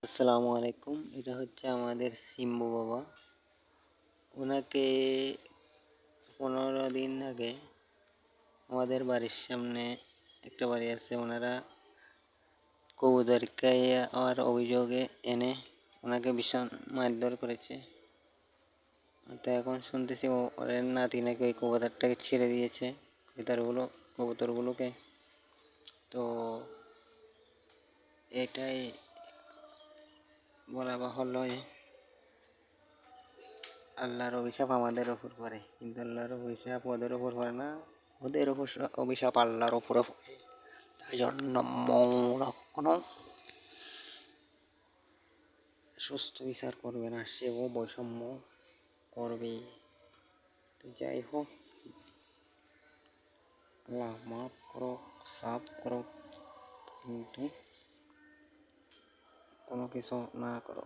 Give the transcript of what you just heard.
আসসালামু আলাইকুম। এটা হচ্ছে আমাদের সিম্বু বাবা। ওনাকে 15 দিন আগে আমাদের বাড়ির সামনে একটা বাড়ি আছে, ওনারা কবুতরকে আর অভিযোগে এনে ওনাকে ভীষণ মারধর করেছে। তো এখন শুনতেছি ওর নাতি নাকি ওই কবুতরটাকে ছেড়ে দিয়েছে, কবুতরগুলোকে। তো এটাই বলা বাহুল্য, আল্লাহর অভিশাপ আমাদের ওপর পড়ে, কিন্তু আল্লাহর অভিশাপ ওদের ওপর পড়ে না, ওদের অভিশাপ আল্লাহর ওপরে পড়ে। তাই জন্য ওরা কখনো সুস্থ বিচার করবে না, সেও বৈষম্য করবে। যাই হোক, আল্লাহ মাফ করো, সাফ করো, কিন্তু কোনো কিছু না করো।